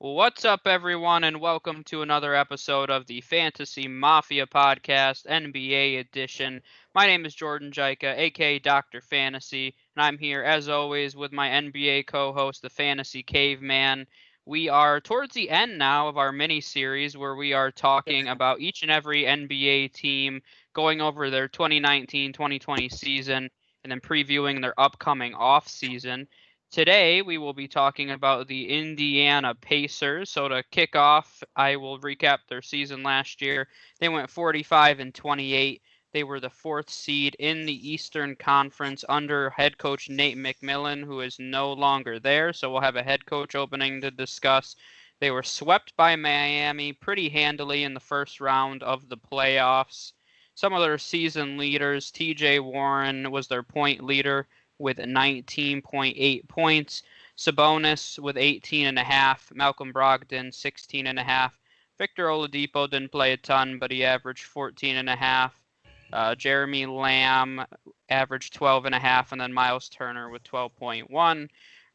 What's up, everyone, and welcome to another episode of the Fantasy Mafia Podcast, NBA edition. My name is Jordan Jaika, aka Dr. Fantasy, and I'm here, as always, with my NBA co-host, the Fantasy Caveman. We are towards the end now of our mini-series where we are talking about each and every NBA team, going over their 2019-2020 season, and then previewing their upcoming off-season. Today, we will be talking about the Indiana Pacers. So to kick off, I will recap their season last year. They went 45-28. They were the fourth seed in the Eastern Conference under head coach Nate McMillan, who is no longer there. So we'll have a head coach opening to discuss. They were swept by Miami pretty handily in the first round of the playoffs. Some of their season leaders, TJ Warren was their point leader with 19.8 points. Sabonis with 18.5. Malcolm Brogdon, 16.5. Victor Oladipo didn't play a ton, but he averaged 14.5. Jeremy Lamb averaged 12.5, and then Miles Turner with 12.1.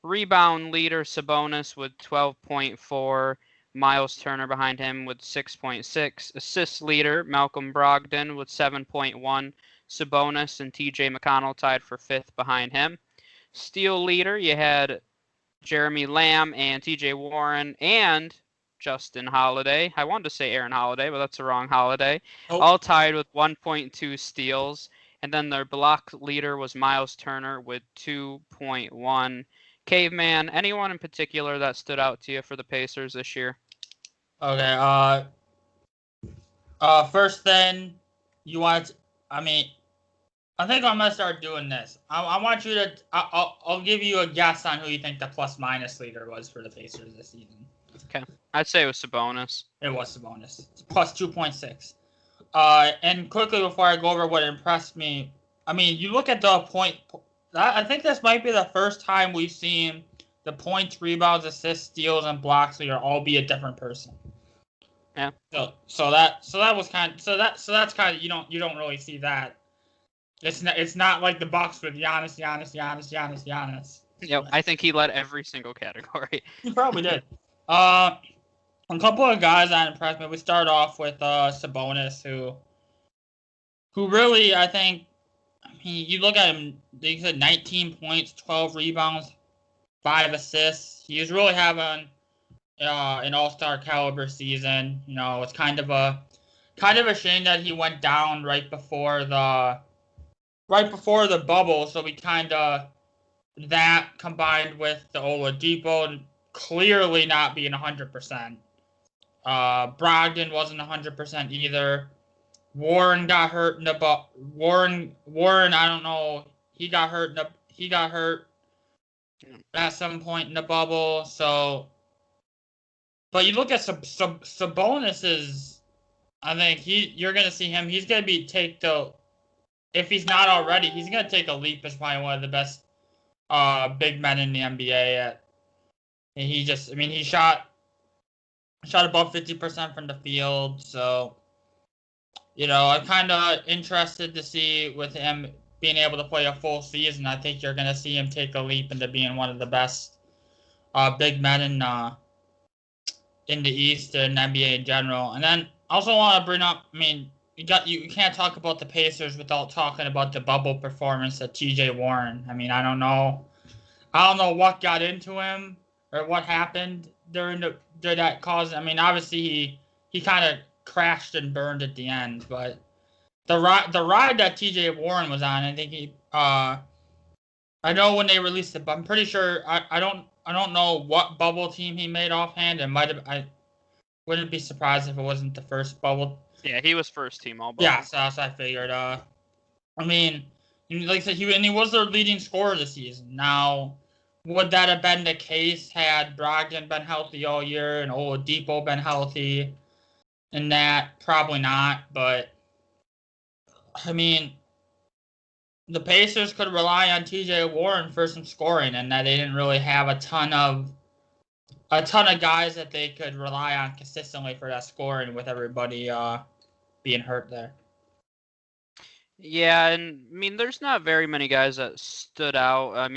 Rebound leader Sabonis with 12.4. Miles Turner behind him with 6.6. Assist leader Malcolm Brogdon with 7.1. Sabonis and TJ McConnell tied for fifth behind him. Steal leader, you had Jeremy Lamb and TJ Warren and Justin Holiday. I wanted to say Aaron Holiday, but that's the wrong Holiday. All tied with 1.2 steals. And then their block leader was Miles Turner with 2.1. Caveman, anyone in particular that stood out to you for the Pacers this year? Okay, first then, I think I'm going to start doing this. I want you to, I'll give you a guess on who you think the plus-minus leader was for the Pacers this season. Okay. I'd say it was Sabonis. It was Sabonis. It's plus 2.6. And quickly before I go over what impressed me, you look at the point, I think this might be the first time we've seen the points, rebounds, assists, steals, and blocks leader all be a different person. Yeah. So that was that's kind of you don't really see that. It's not like the Bucks with Giannis. Yep, I think he led every single category. He probably did. A couple of guys that impressed me. We start off with Sabonis, who really, I think, you look at him. He said 19 points, 12 rebounds, 5 assists. He was really having an all-star caliber season. It's kind of a shame that he went down right before the bubble. So we kind of, that combined with the Oladipo clearly not being 100%. Brogdon wasn't 100% either. Warren got hurt in the Warren, I don't know. He got hurt at some point in the bubble. So, but you look at Sabonis, I think you're gonna see him. He's gonna if he's not already, he's gonna take a leap as probably one of the best big men in the NBA. He shot above 50% from the field. So, I'm kind of interested to see with him being able to play a full season. I think you're going to see him take a leap into being one of the best big men in the East and NBA in general. And then I also want to bring up, you can't talk about the Pacers without talking about the bubble performance of TJ Warren. I don't know what got into him or what happened during that cause. Obviously he kind of crashed and burned at the end, but the ride that TJ Warren was on, I think I know when they released it, but I'm pretty sure I don't know what bubble team he made offhand. I wouldn't be surprised if it wasn't the first bubble. Yeah, he was first team all bubble. Yeah, so I figured. Like I said, he was their leading scorer this season. Now, would that have been the case had Brogdon been healthy all year and Oladipo been healthy? And that, probably not. But, the Pacers could rely on TJ Warren for some scoring, and that they didn't really have a ton of guys that they could rely on consistently for that scoring with everybody being hurt there. Yeah, and there's not very many guys that stood out.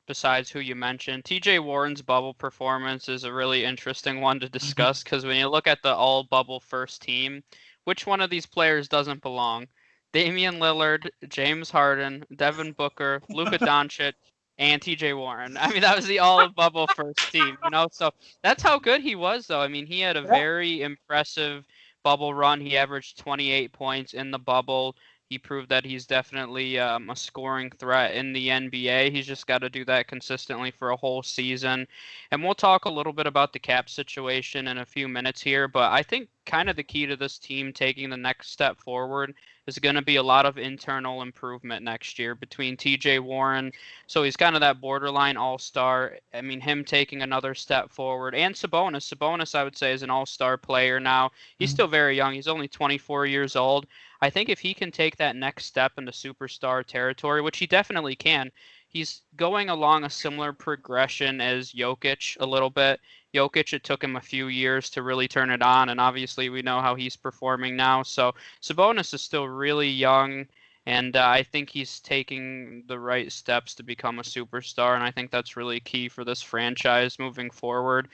besides who you mentioned. TJ Warren's bubble performance is a really interesting one to discuss because when you look at the all bubble first team, which one of these players doesn't belong? Damian Lillard, James Harden, Devin Booker, Luka Doncic, and TJ Warren. I mean, that was the all bubble first team, you know? So that's how good he was, though. I mean, he had a very impressive bubble run. He averaged 28 points in the bubble. He proved that he's definitely a scoring threat in the NBA. He's just got to do that consistently for a whole season. And we'll talk a little bit about the cap situation in a few minutes here, but I think kind of the key to this team taking the next step forward is going to be a lot of internal improvement next year between TJ Warren. So he's kind of that borderline all-star. I mean, him taking another step forward. And Sabonis. Sabonis, I would say, is an all-star player now. He's still very young. He's only 24 years old. I think if he can take that next step into superstar territory, which he definitely can, he's going along a similar progression as Jokic a little bit. Jokic, it took him a few years to really turn it on, and obviously we know how he's performing now. So Sabonis is still really young, and I think he's taking the right steps to become a superstar, and I think that's really key for this franchise moving forward.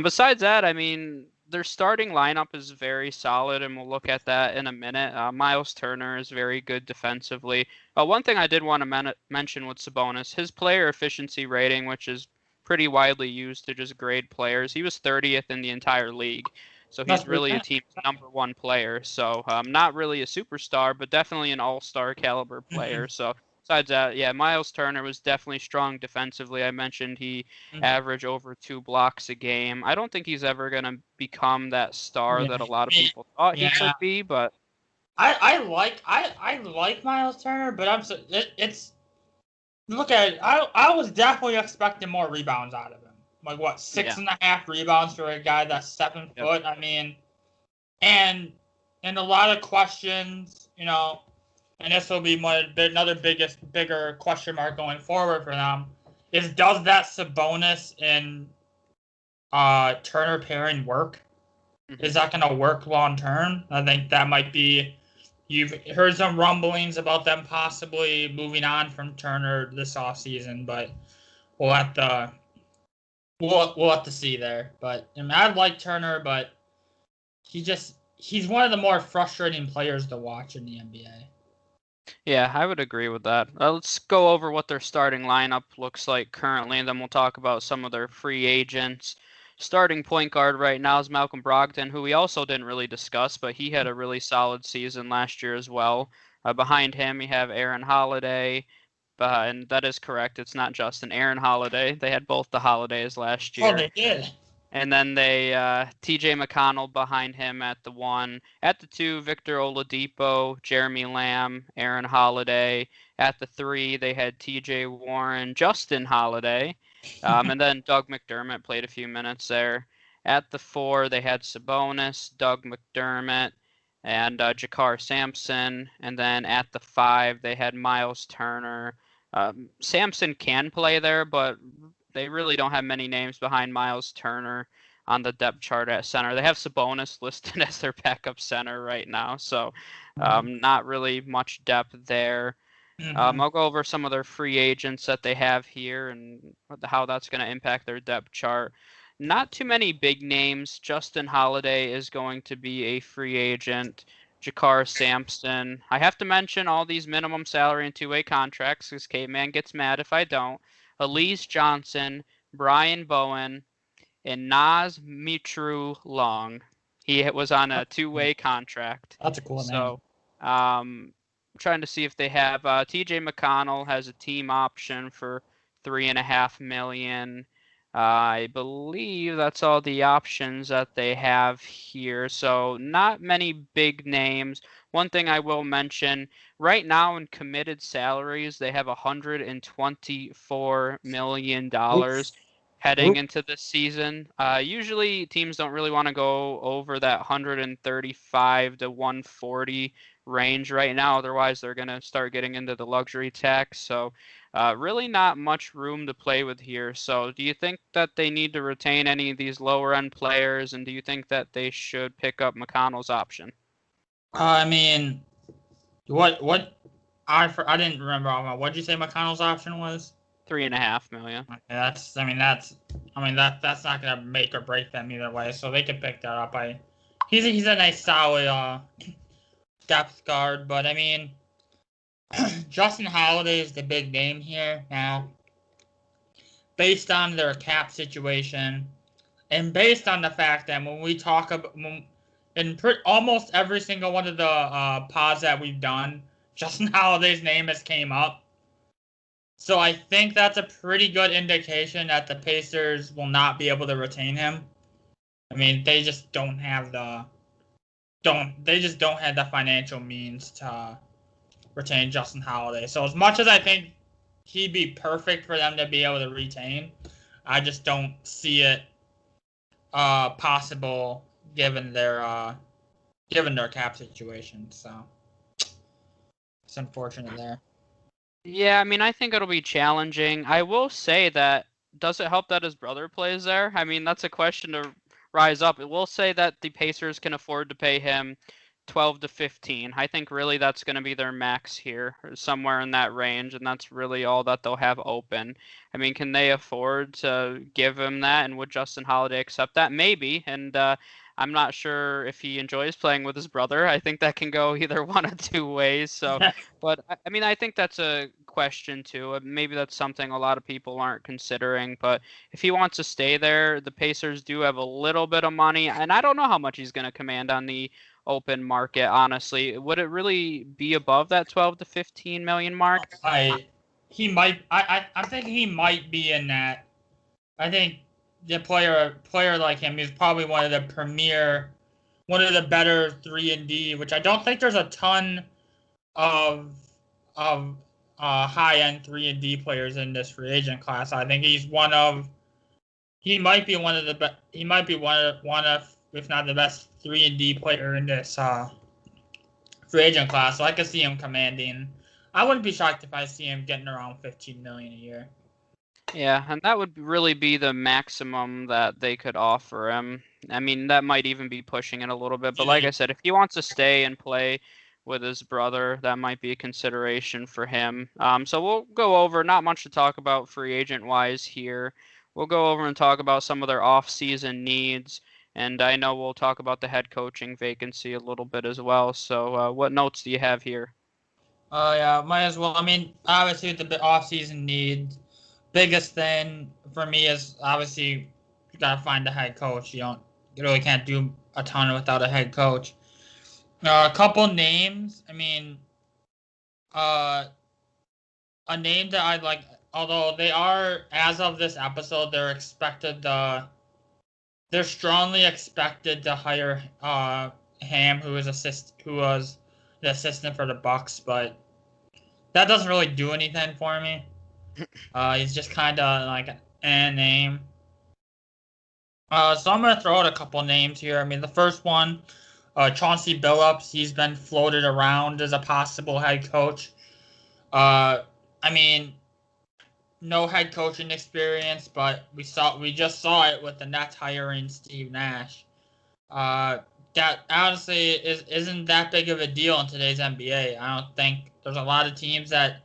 Besides that, I mean, their starting lineup is very solid, and we'll look at that in a minute. Miles Turner is very good defensively. One thing I did want to mention with Sabonis, his player efficiency rating, which is pretty widely used to just grade players, he was 30th in the entire league. So he's really a team's #1 player. So not really a superstar, but definitely an all-star caliber player. So besides that, yeah, Miles Turner was definitely strong defensively. I mentioned he averaged over 2 blocks a game. I don't think he's ever going to become that star that a lot of people thought he could be, but I like Miles Turner, but it's look at it. I was definitely expecting more rebounds out of him. Like what, 6.5 rebounds for a guy that's 7 foot. I mean, and a lot of questions, you know, and this will be another bigger question mark going forward for them, is does that Sabonis and Turner pairing work? Is that going to work long term? I think that might be. You've heard some rumblings about them possibly moving on from Turner this offseason, but we'll have to see there. But I mean, I like Turner, but he's one of the more frustrating players to watch in the NBA. Yeah, I would agree with that. Let's go over what their starting lineup looks like currently, and then we'll talk about some of their free agents. Starting point guard right now is Malcolm Brogdon, who we also didn't really discuss, but he had a really solid season last year as well. Behind him, you have Aaron Holiday, and that is correct. It's not just an Aaron Holiday. They had both the Holidays last year. Oh, they did. And then they T.J. McConnell behind him at the 1. At the 2, Victor Oladipo, Jeremy Lamb, Aaron Holiday. At the 3, they had T.J. Warren, Justin Holiday. And then Doug McDermott played a few minutes there. At the 4, they had Sabonis, Doug McDermott, and Jakar Sampson. And then at the 5, they had Miles Turner. Sampson can play there, but they really don't have many names behind Miles Turner on the depth chart at center. They have Sabonis listed as their backup center right now, so not really much depth there. I'll go over some of their free agents that they have here and how that's going to impact their depth chart. Not too many big names. Justin Holiday is going to be a free agent. Jakar Sampson. I have to mention all these minimum salary and two-way contracts because Caveman gets mad if I don't. Elise Johnson, Brian Bowen, and Naz Mitru Long. He was on a two-way contract. That's a cool name. So, I'm trying to see if they have T.J. McConnell has a team option for $3.5 million. I believe that's all the options that they have here. So not many big names. One thing I will mention, right now in committed salaries, they have $124 million heading into this season. Usually teams don't really want to go over that 135 to 140 range right now. Otherwise, they're going to start getting into the luxury tax. So really not much room to play with here. So do you think that they need to retain any of these lower end players? And do you think that they should pick up McConnell's option? I mean, what I didn't remember. What did you say McConnell's option was? $3.5 million. That's not gonna make or break them either way. So they can pick that up. He's a nice solid depth guard, but I mean, Justin Holiday is the big name here now. Based on their cap situation, and based on the fact that when we talk about almost every single one of the pods that we've done, Justin Holiday's name has came up. So I think that's a pretty good indication that the Pacers will not be able to retain him. I mean, they just don't have the financial means to retain Justin Holiday. So as much as I think he'd be perfect for them to be able to retain, I just don't see it possible given their cap situation. So it's unfortunate there. Yeah, I mean, I think it'll be challenging. I will say that, does it help that his brother plays there? I mean, that's a question to rise up. It will say that the Pacers can afford to pay him 12 to 15. I think really that's going to be their max here, or somewhere in that range, and that's really all that they'll have open. I mean, can they afford to give him that, and would Justin Holiday accept that? Maybe, and I'm not sure if he enjoys playing with his brother. I think that can go either one of two ways. So, but I mean, I think that's a question too. Maybe that's something a lot of people aren't considering. But if he wants to stay there, the Pacers do have a little bit of money, and I don't know how much he's going to command on the open market. Honestly, would it really be above that 12 to 15 million mark? I'm thinking he might be in that. I think the player like him is probably one of the better 3-and-D, which I don't think there's a ton of high-end 3-and-D players in this free agent class. I think he might be one of, if not the best 3-and-D player in this free agent class. So I could see him commanding. I wouldn't be shocked if I see him getting around $15 million a year. Yeah, and that would really be the maximum that they could offer him. I mean, that might even be pushing it a little bit. But like I said, if he wants to stay and play with his brother, that might be a consideration for him. So we'll go over, not much to talk about free agent-wise here. We'll go over and talk about some of their off-season needs. And I know we'll talk about the head coaching vacancy a little bit as well. So what notes do you have here? Yeah, might as well. I mean, obviously, the off-season needs. Biggest thing for me is obviously you gotta find a head coach. You really can't do a ton without a head coach. A couple names. I mean, a name that I'd like. Although they are, as of this episode, they're strongly expected to hire Ham, who was the assistant for the Bucks, but that doesn't really do anything for me. He's just kind of like a name. So I'm going to throw out a couple names here. I mean, the first one, Chauncey Billups. He's been floated around as a possible head coach. I mean, no head coaching experience, but we just saw it with the Nets hiring Steve Nash. That honestly isn't that big of a deal in today's NBA. I don't think there's a lot of teams that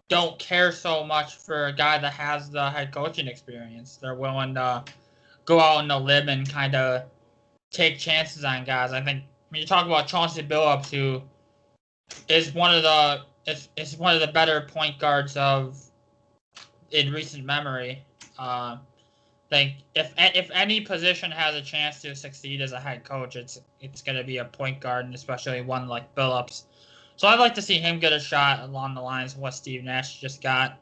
don't care so much for a guy that has the head coaching experience. They're willing to go out on a limb and kind of take chances on guys. I think when you talk about Chauncey Billups, who is one of the better point guards in recent memory. I think if any position has a chance to succeed as a head coach, it's going to be a point guard, and especially one like Billups. So I'd like to see him get a shot along the lines of what Steve Nash just got.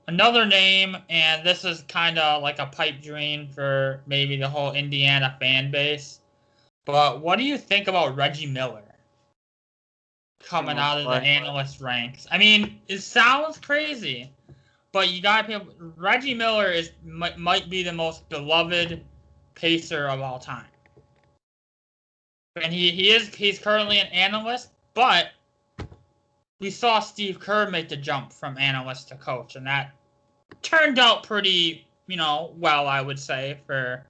Another name, and this is kind of like a pipe dream for maybe the whole Indiana fan base, but what do you think about Reggie Miller coming out of the analyst ranks? I mean, it sounds crazy, but you got people. Reggie Miller might be the most beloved Pacer of all time, and he's currently an analyst, but we saw Steve Kerr make the jump from analyst to coach, and that turned out pretty, well, I would say, for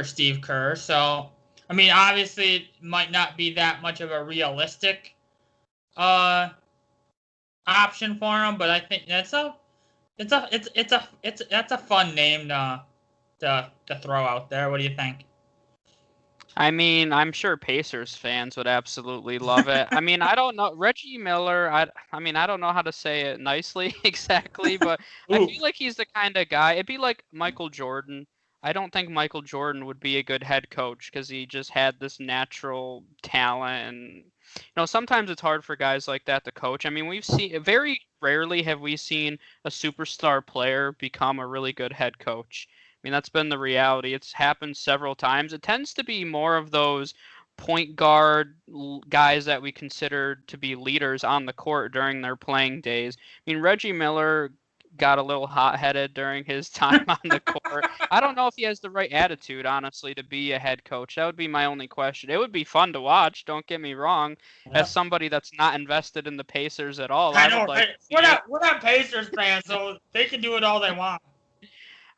Steve Kerr. So, I mean, obviously, it might not be that much of a realistic option for him, but I think That's a fun name to throw out there. What do you think? I mean, I'm sure Pacers fans would absolutely love it. I mean, I don't know Reggie Miller. I mean, I don't know how to say it nicely exactly, but I Ooh, feel like he's the kind of guy. It'd be like Michael Jordan. I don't think Michael Jordan would be a good head coach because he just had this natural talent, and sometimes it's hard for guys like that to coach. I mean, we've seen very rarely have we seen a superstar player become a really good head coach. I mean, that's been the reality. It's happened several times. It tends to be more of those point guard guys that we consider to be leaders on the court during their playing days. I mean, Reggie Miller got a little hot-headed during his time on the court. I don't know if he has the right attitude, honestly, to be a head coach. That would be my only question. It would be fun to watch, don't get me wrong. As yeah. somebody that's not invested in the Pacers at all, I I would know, like right? to see it. We're not Pacers fans, so they can do it all they want.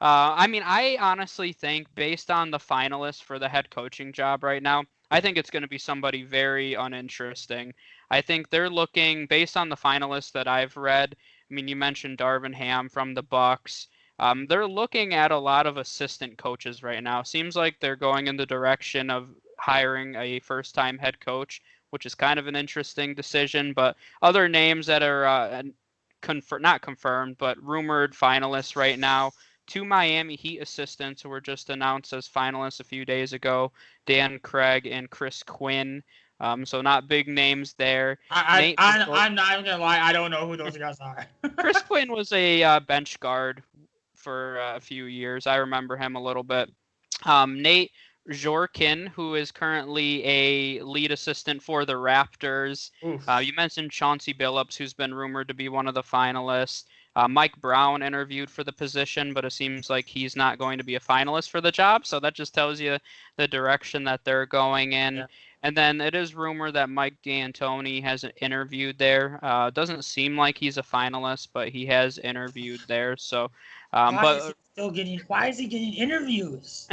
I mean, I honestly think, based on the finalists for the head coaching job right now, I think it's going to be somebody very uninteresting. I think they're looking, based on the finalists that I've read. I mean, you mentioned Darvin Ham from the Bucks. They're looking at a lot of assistant coaches right now. Seems like they're going in the direction of hiring a first-time head coach, which is kind of an interesting decision. But other names that are not confirmed, but rumored finalists right now. Two Miami Heat assistants who were just announced as finalists a few days ago, Dan Craig and Chris Quinn. So not big names there. Nate I'm not even gonna lie. I don't know who those guys are. Chris Quinn was a bench guard for a few years. I remember him a little bit. Nate Jorkin, who is currently a lead assistant for the Raptors. Oof. You mentioned Chauncey Billups, who's been rumored to be one of the finalists. Mike Brown interviewed for the position, but it seems like he's not going to be a finalist for the job. So that just tells you the direction that they're going in. Yeah. And then it is rumored that Mike D'Antoni has interviewed there. Doesn't seem like he's a finalist, but he has interviewed there. So, but Why is he getting interviews?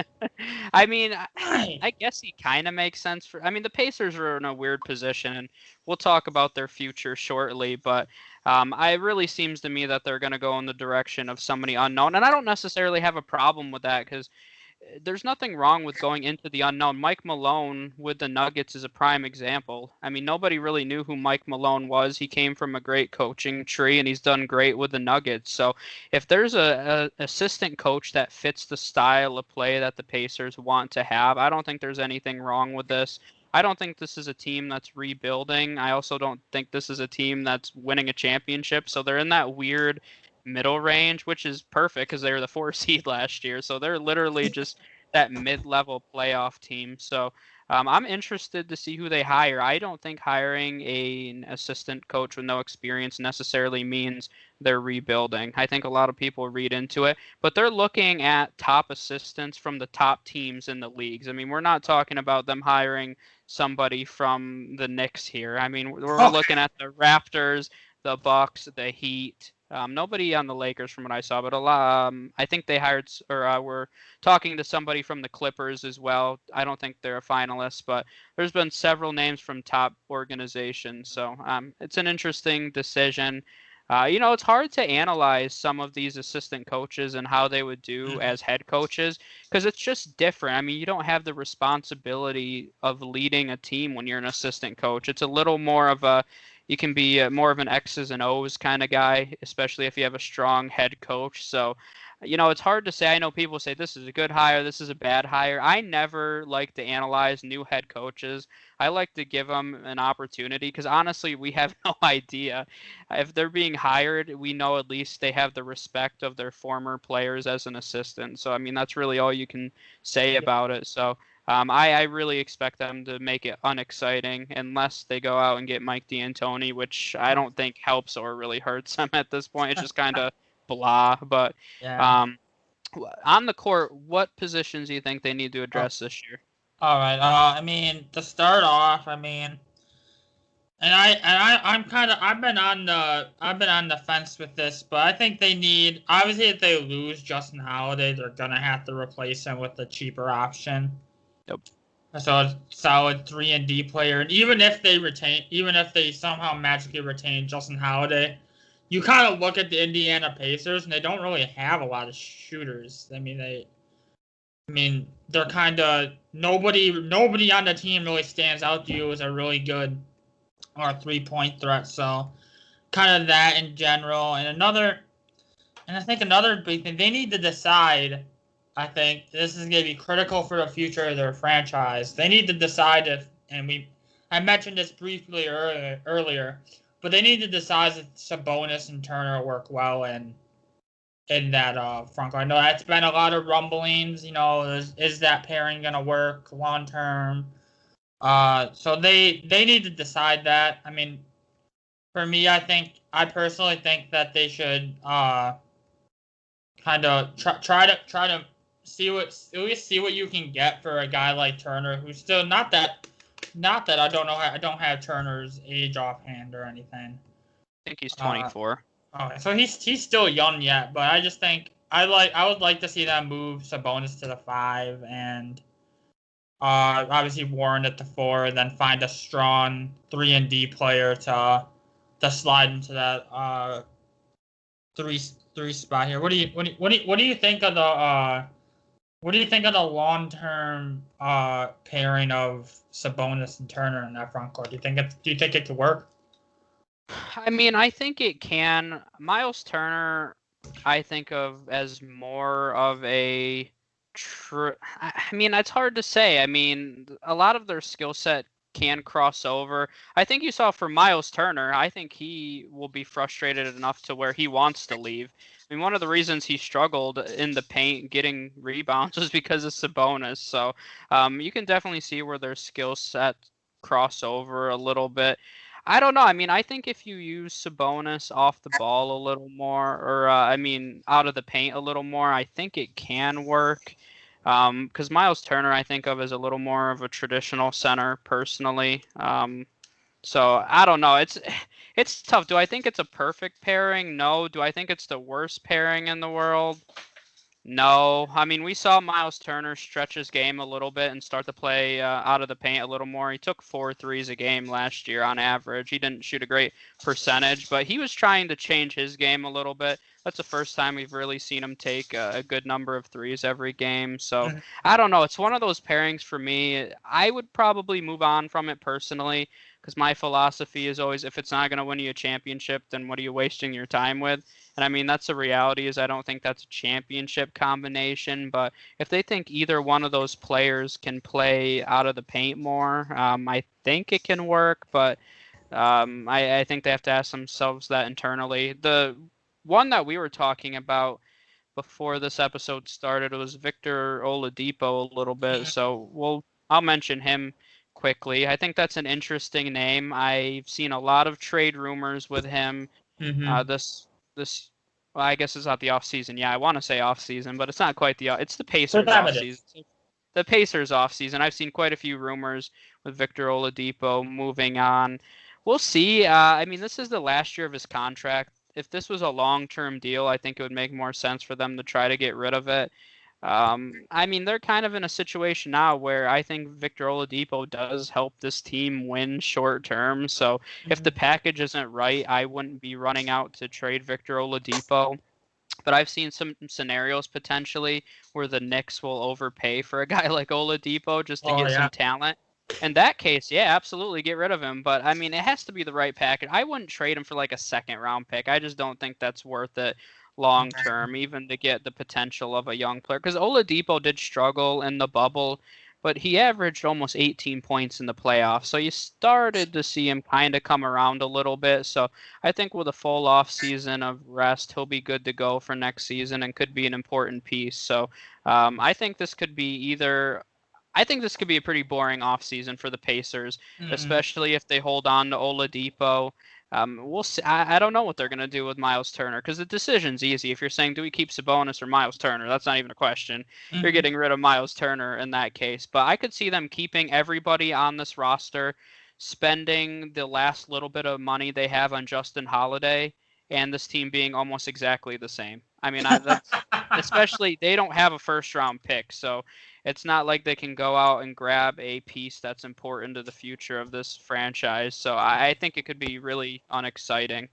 I mean, Why? I guess he kind of makes sense for. I mean, the Pacers are in a weird position, and we'll talk about their future shortly. But it really seems to me that they're going to go in the direction of somebody unknown, and I don't necessarily have a problem with that because there's nothing wrong with going into the unknown. Mike Malone with the Nuggets is a prime example. I mean, nobody really knew who Mike Malone was. He came from a great coaching tree, and he's done great with the Nuggets. So if there's a assistant coach that fits the style of play that the Pacers want to have, I don't think there's anything wrong with this. I don't think this is a team that's rebuilding. I also don't think this is a team that's winning a championship. So they're in that weird middle range, which is perfect because they were the 4 seed last year. So they're literally just that mid-level playoff team. So I'm interested to see who they hire. I don't think hiring an assistant coach with no experience necessarily means they're rebuilding. I think a lot of people read into it, but they're looking at top assistants from the top teams in the leagues. I mean, we're not talking about them hiring somebody from the Knicks here. I mean, we're looking at the Raptors, the Bucks, the Heat. Nobody on the Lakers from what I saw, but a lot. I think they hired or were talking to somebody from the Clippers as well. I don't think they're a finalist, but there's been several names from top organizations. So it's an interesting decision. It's hard to analyze some of these assistant coaches and how they would do as head coaches because it's just different. I mean, you don't have the responsibility of leading a team when you're an assistant coach. It's a little more of a you can be more of an X's and O's kind of guy, especially if you have a strong head coach. So, it's hard to say. I know people say this is a good hire, this is a bad hire. I never like to analyze new head coaches. I like to give them an opportunity because honestly, we have no idea. If they're being hired, we know at least they have the respect of their former players as an assistant. So, I mean, that's really all you can say about it. So, I really expect them to make it unexciting unless they go out and get Mike D'Antoni, which I don't think helps or really hurts them at this point. It's just kind of blah. But Yeah. um, on the court, what positions do you think they need to Oh, address this year? all right. I mean, to start off, I mean, I'm kind of I've been on the fence with this, but I think they need obviously if they lose Justin Holiday, they're gonna have to replace him with a cheaper option. Yep. So a solid 3-and-D player, and even if they somehow magically retain Justin Holiday, you kind of look at the Indiana Pacers, and they don't really have a lot of shooters. I mean, they're kind of nobody on the team really stands out to you as a really good or 3-point threat. So kind of that in general, and I think another big thing they need to decide. I think this is going to be critical for the future of their franchise. They need to decide if, I mentioned this briefly earlier, but they need to decide if Sabonis and Turner work well in that front court. I know that's been a lot of rumblings. Is that pairing going to work long term? So they need to decide that. I mean, for me, I personally think that they should kind of try to at least see what you can get for a guy like Turner, who's still not that I don't have Turner's age offhand or anything. I think he's 24. Okay, so he's still young yet, but I just think I would like to see them move Sabonis to the 5 and obviously Warren at the 4, and then find a strong 3-and-D player to slide into that 3 spot here. What do you think of the long-term pairing of Sabonis and Turner in that front court? Do you think it could work? I mean, I think it can. Miles Turner, I think of as more of a I mean, it's hard to say. I mean, a lot of their skill set can cross over. I think you saw for Miles Turner, I think he will be frustrated enough to where he wants to leave. I mean, one of the reasons he struggled in the paint getting rebounds was because of Sabonis. So you can definitely see where their skill set cross over a little bit. I don't know. I mean, I think if you use Sabonis off the ball a little more, or I mean, out of the paint a little more, I think it can work. Because Miles Turner, I think of as a little more of a traditional center, personally. So I don't know. It's tough. Do I think it's a perfect pairing? No. Do I think it's the worst pairing in the world? No, I mean, we saw Miles Turner stretch his game a little bit and start to play out of the paint a little more. He took 4 threes a game last year on average. He didn't shoot a great percentage, but he was trying to change his game a little bit. That's the first time we've really seen him take a good number of threes every game. So I don't know. It's one of those pairings for me. I would probably move on from it personally because my philosophy is always if it's not going to win you a championship, then what are you wasting your time with? And I mean, that's the reality is I don't think that's a championship combination. But if they think either one of those players can play out of the paint more, I think it can work. But I think they have to ask themselves that internally. The one that we were talking about before this episode started was Victor Oladipo a little bit. So I'll mention him quickly. I think that's an interesting name. I've seen a lot of trade rumors with him. This well, I guess it's not the off season. Yeah, I want to say off season, but it's not quite it's the Pacers off season. The Pacers off season. I've seen quite a few rumors with Victor Oladipo moving on. We'll see. I mean, this is the last year of his contract. If this was a long-term deal, I think it would make more sense for them to try to get rid of it. I mean, they're kind of in a situation now where I think Victor Oladipo does help this team win short term. So if the package isn't right, I wouldn't be running out to trade Victor Oladipo. But I've seen some scenarios potentially where the Knicks will overpay for a guy like Oladipo just to get some talent. In that case, yeah, absolutely get rid of him. But I mean, it has to be the right package. I wouldn't trade him for like a 2nd-round pick. I just don't think that's worth it long term, even to get the potential of a young player. Because Oladipo did struggle in the bubble, but he averaged almost 18 points in the playoffs. So you started to see him kind of come around a little bit. So I think with a full off season of rest, he'll be good to go for next season and could be an important piece. So I think this could be either. I think this could be a pretty boring offseason for the Pacers, especially if they hold on to Oladipo. We'll see. I don't know what they're going to do with Miles Turner because the decision's easy. If you're saying, do we keep Sabonis or Miles Turner? That's not even a question. You're getting rid of Miles Turner in that case. But I could see them keeping everybody on this roster, spending the last little bit of money they have on Justin Holiday, and this team being almost exactly the same. I mean, especially they don't have a 1st-round pick, so it's not like they can go out and grab a piece that's important to the future of this franchise. So I think it could be really unexciting.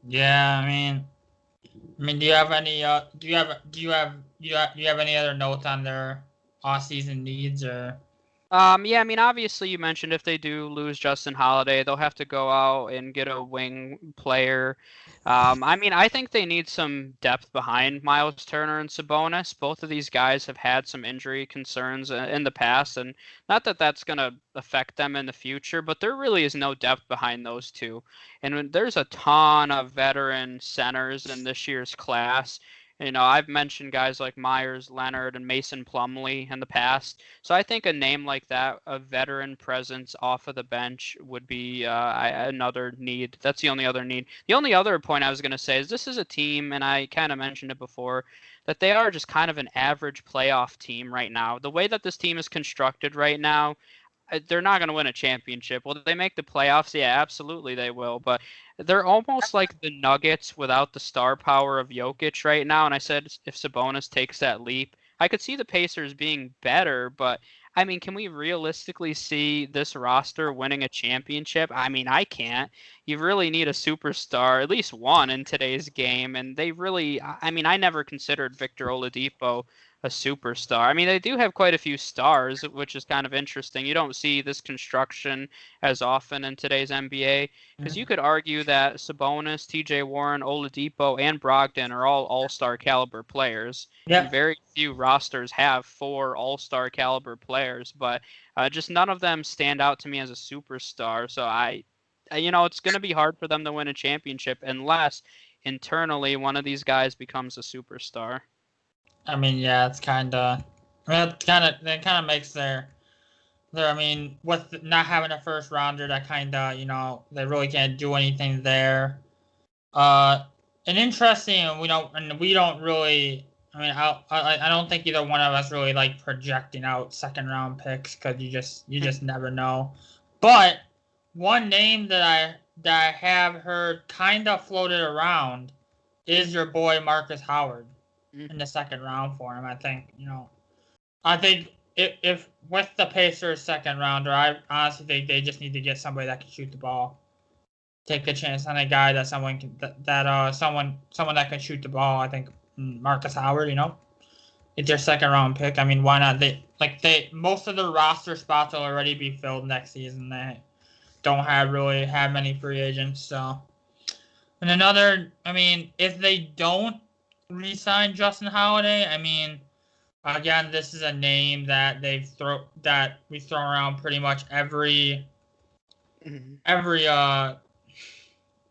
Yeah, I mean, do you have any? Do you have any other notes on their off-season needs or? Yeah, I mean, obviously, you mentioned if they do lose Justin Holiday, they'll have to go out and get a wing player. I mean, I think they need some depth behind Miles Turner and Sabonis. Both of these guys have had some injury concerns in the past, and not that that's going to affect them in the future, but there really is no depth behind those two. And there's a ton of veteran centers in this year's class. You know, I've mentioned guys like Myers, Leonard, and Mason Plumlee in the past. So I think a name like that, a veteran presence off of the bench, would be another need. That's the only other need. The only other point I was going to say is this is a team, and I kind of mentioned it before, that they are just kind of an average playoff team right now. The way that this team is constructed right now, they're not going to win a championship. Will they make the playoffs? Yeah, absolutely they will. But they're almost like the Nuggets without the star power of Jokic right now. And I said if Sabonis takes that leap, I could see the Pacers being better. But I mean, can we realistically see this roster winning a championship? I mean, I can't. You really need a superstar, at least one in today's game. And they really, I mean, I never considered Victor Oladipo a superstar. I mean, they do have quite a few stars, which is kind of interesting. You don't see this construction as often in today's NBA because you could argue that Sabonis, T.J. Warren, Oladipo, and Brogdon are all All-Star caliber players, and Yeah, very few rosters have four All-Star caliber players. But just none of them stand out to me as a superstar. So it's going to be hard for them to win a championship unless internally one of these guys becomes a superstar. I mean, yeah, it's kind of. I mean, that kind of makes their. I mean, with not having a first rounder, that kind of they really can't do anything there. Uh, and interesting, we don't really. I mean, I don't think either one of us really like projecting out second round picks because you just never know. But one name that I have heard kind of floated around is your boy Marcus Howard in the second round for him. I think if with the Pacers second rounder, I honestly think they just need to get somebody that can shoot the ball. Take a chance on a guy that someone that can shoot the ball. I think Marcus Howard, it's their second round pick. I mean, why not? They most of the roster spots will already be filled next season. They don't really have many free agents. So, and I mean, if they don't re-sign Justin Holiday, I mean, again, this is a name that we throw around pretty much Mhm. every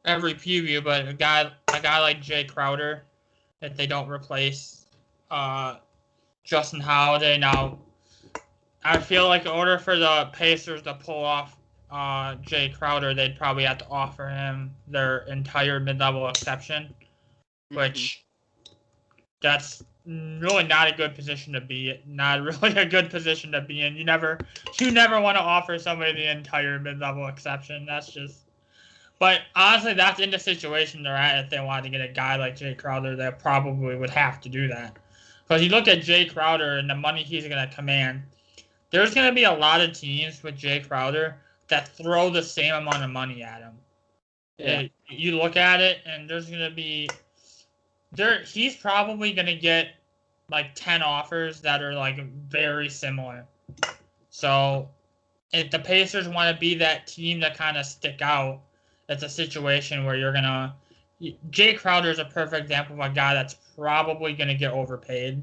every preview, but a guy like Jay Crowder, if they don't replace uh, Justin Holiday. Now, I feel like in order for the Pacers to pull off Jay Crowder, they'd probably have to offer him their entire mid-level exception, Mhm. which that's really not a good position to be in. Not really a good position to be in. You never want to offer somebody the entire mid-level exception. That's just. But honestly, that's in the situation they're at. If they wanted to get a guy like Jay Crowder, they probably would have to do that. Because you look at Jay Crowder and the money he's going to command, there's going to be a lot of teams with Jay Crowder that throw the same amount of money at him. Yeah. You look at it, and there's going to be he's probably going to get like 10 offers that are like very similar. So if the Pacers want to be that team that kind of stick out, it's a situation where you're gonna. Jay Crowder is a perfect example of a guy that's probably gonna get overpaid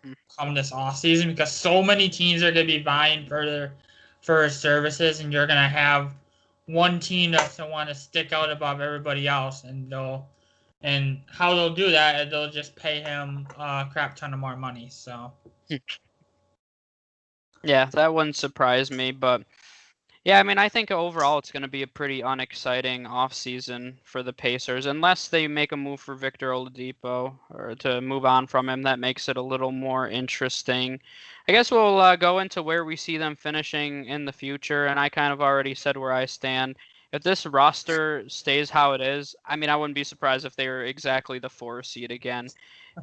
Mhm. come this offseason because so many teams are gonna be vying for his services, and you're gonna have one team that's gonna want to stick out above everybody else, and how they'll do that is they'll just pay him a crap ton of more money. So Yeah, that wouldn't surprise me, but yeah, I mean, I think overall it's going to be a pretty unexciting offseason for the Pacers unless they make a move for Victor Oladipo or to move on from him. That makes it a little more interesting. I guess we'll go into where we see them finishing in the future, and I kind of already said where I stand. If this roster stays how it is, I mean, I wouldn't be surprised if they were exactly the 4 seed again.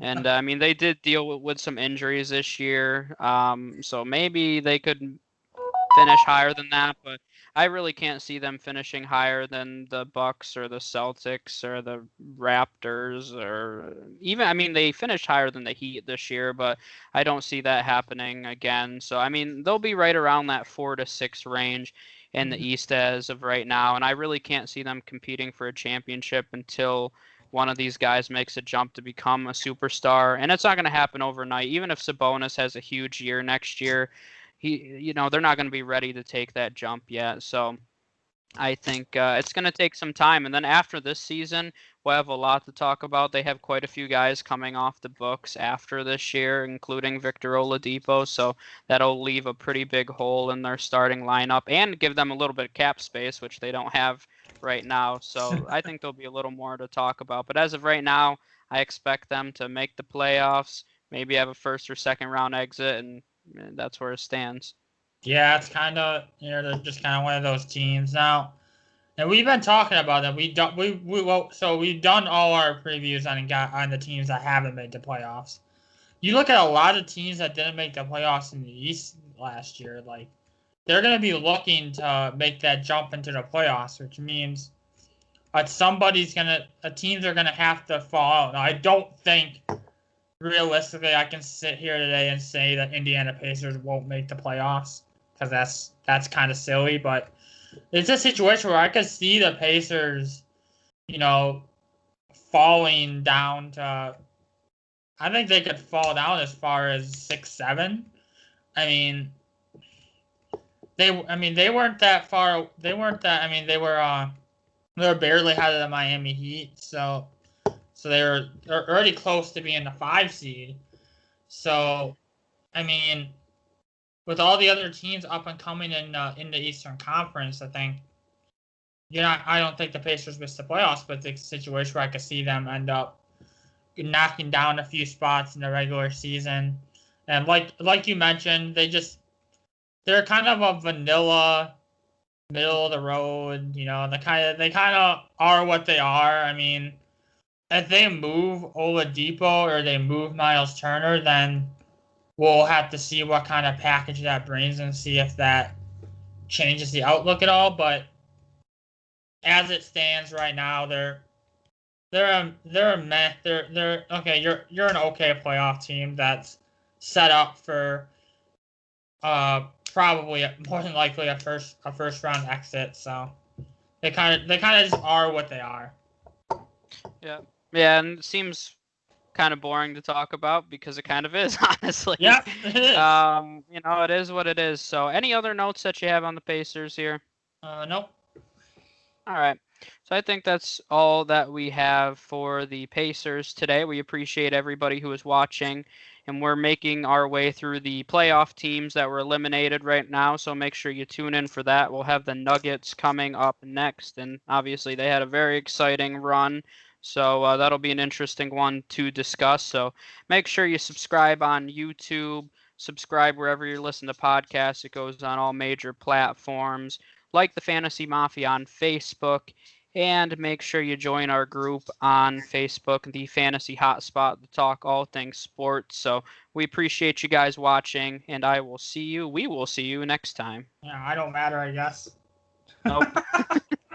And I mean, they did deal with some injuries this year, so maybe they could finish higher than that, but I really can't see them finishing higher than the Bucks or the Celtics or the Raptors or even, I mean, they finished higher than the Heat this year, but I don't see that happening again. So, I mean, they'll be right around that 4 to 6 range in the East as of right now, and I really can't see them competing for a championship until one of these guys makes a jump to become a superstar, and it's not going to happen overnight. Even if Sabonis has a huge year next year, they're not going to be ready to take that jump yet. So I think it's going to take some time. And then after this season, we'll have a lot to talk about. They have quite a few guys coming off the books after this year, including Victor Oladipo. So that'll leave a pretty big hole in their starting lineup and give them a little bit of cap space, which they don't have right now. So I think there'll be a little more to talk about. But as of right now, I expect them to make the playoffs, maybe have a first or second round exit, and that's where it stands. Yeah, it's kind of they're just kind of one of those teams now. And we've been talking about them. We've done all our previews on the teams that haven't made the playoffs. You look at a lot of teams that didn't make the playoffs in the East last year. Like they're going to be looking to make that jump into the playoffs, which means teams are gonna have to fall out. Now, I don't think realistically I can sit here today and say that Indiana Pacers won't make the playoffs because that's kind of silly, but it's a situation where I could see the Pacers, falling down to. I think they could fall down as far as 6-7. I mean, they weren't that far. They weren't that. I mean, they were barely ahead of the Miami Heat, so they're already close to being the 5 seed. So, I mean, with all the other teams up and coming in the Eastern Conference, I think, I don't think the Pacers miss the playoffs, but it's a situation where I could see them end up knocking down a few spots in the regular season. And like you mentioned, they're kind of a vanilla, middle of the road. They kind of are what they are. I mean, if they move Oladipo or they move Miles Turner, then we'll have to see what kind of package that brings and see if that changes the outlook at all. But as it stands right now, they're a meh. They're okay. You're an okay playoff team that's set up for probably more than likely a first round exit. So they kind of just are what they are. Yeah, and it seems kind of boring to talk about because it kind of is, honestly. Yeah, it is. It is what it is. So, any other notes that you have on the Pacers here? Nope. All right. So I think that's all that we have for the Pacers today. We appreciate everybody who is watching, and we're making our way through the playoff teams that were eliminated right now. So make sure you tune in for that. We'll have the Nuggets coming up next, and obviously they had a very exciting run. So that'll be an interesting one to discuss. So make sure you subscribe on YouTube, subscribe wherever you listen to podcasts. It goes on all major platforms. Like the Fantasy Mafia on Facebook, and make sure you join our group on Facebook, the Fantasy Hotspot, to talk all things sports. So we appreciate you guys watching, and we will see you next time. Yeah, I don't matter, I guess. Nope.